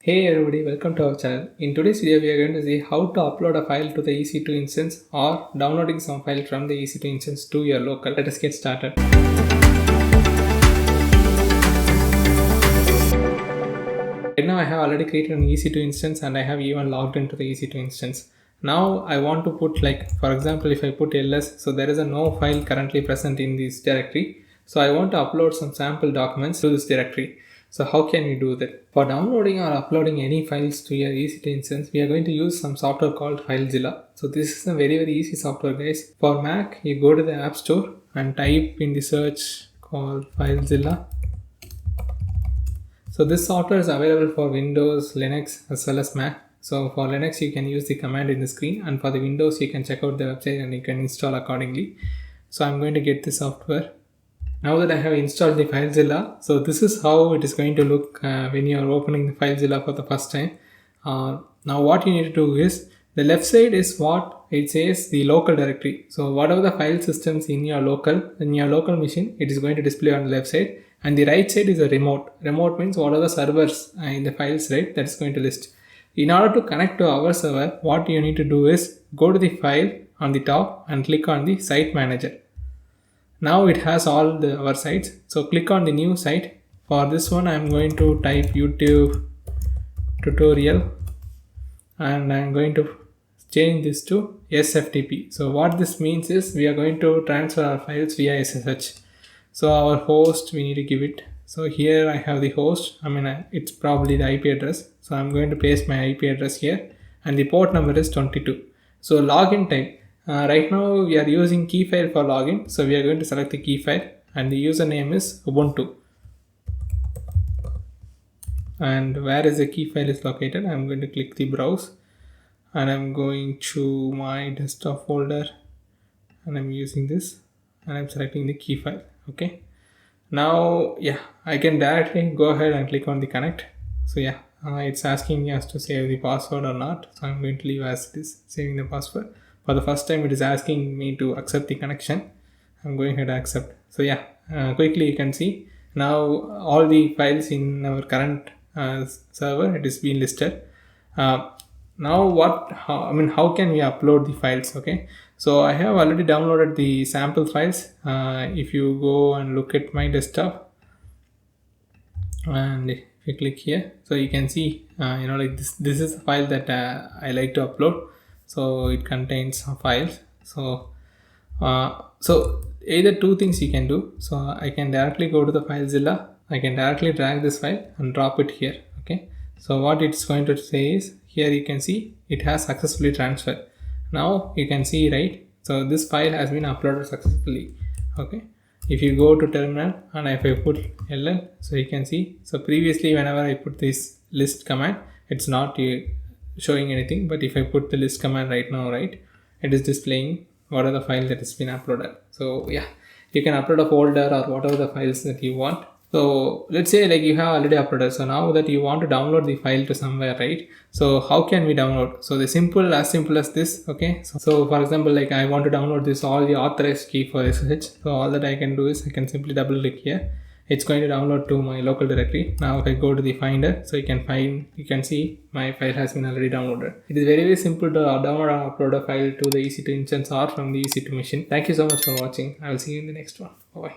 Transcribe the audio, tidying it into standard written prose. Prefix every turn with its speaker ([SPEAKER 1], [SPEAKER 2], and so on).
[SPEAKER 1] Hey everybody, welcome to our channel. In today's video, we are going to see how to upload a file to the EC2 instance or downloading some file from the EC2 instance to your local. Let us get started. Right now I have already created an EC2 instance and I have even logged into the EC2 instance. Now I want to put, like, for example, if I put ls, so there is a no file currently present in this directory. So I want to upload some sample documents to this directory. So how can we do that? For downloading or uploading any files to your EC2 instance, we are going to use some software called FileZilla. So this is a very easy software, guys. For Mac, you go to the App Store and type in the search called FileZilla. So this software is available for Windows, Linux as well as Mac. So for Linux, you can use the command in the screen, and for the Windows, you can check out the website and you can install accordingly. So I'm going to get the software. Now that I have installed the FileZilla, so this is how it is going to look when you are opening the FileZilla for the first time. Now what you need to do is, the left side is what it says, the local directory. So whatever the file systems in your local machine, it is going to display on the left side. And the right side is a remote. Remote means what are the servers in the files, right? That is going to list. In order to connect to our server, what you need to do is go to the file on the top and click on the site manager. Now it has all our sites. So click on the new site. For this one, I'm going to type YouTube tutorial and I'm going to change this to SFTP. So what this means is we are going to transfer our files via SSH. So our host, we need to give it. So here I have the host. It's probably the IP address. So I'm going to paste my IP address here and the port number is 22. So login type. Right now we are using key file for login. So we are going to select the key file and the username is Ubuntu. And where is the key file is located? I'm going to click the browse and I'm going to my desktop folder and I'm using this and I'm selecting the key file. Okay. Now, I can directly go ahead and click on the connect. So it's asking me as to save the password or not. So I'm going to leave as it is, saving the password. For the first time, it is asking me to accept the connection. I'm going ahead and accept. So quickly you can see now all the files in our current server, it is being listed. Now how can we upload the files? Okay, so I have already downloaded the sample files. If you go and look at my desktop and if you click here, so you can see like this is the file that I like to upload. So it contains some files. So either two things you can do. So I can directly go to the FileZilla. I can directly drag this file and drop it here. Okay, so what it's going to say is, here you can see it has successfully transferred. Now you can see, right? So this file has been uploaded successfully. Okay, if you go to terminal and if I put ll, so you can see, so previously whenever I put this list command, it's not showing anything, but if I put the list command right now, right, it is displaying what are the files that has been uploaded. So you can upload a folder or whatever the files that you want. So let's say like you have already uploaded. So now that you want to download the file to somewhere, right? So how can we download? So as simple as this. Okay. So for example, like I want to download this all the authorized key for SSH. So all that I can do is I can simply double click here. It's going to download to my local directory. Now if I go to the finder, so you can see my file has been already downloaded. It is very simple to download and upload a file to the EC2 instance or from the EC2 machine. Thank you so much for watching. I will see you in the next one. Bye.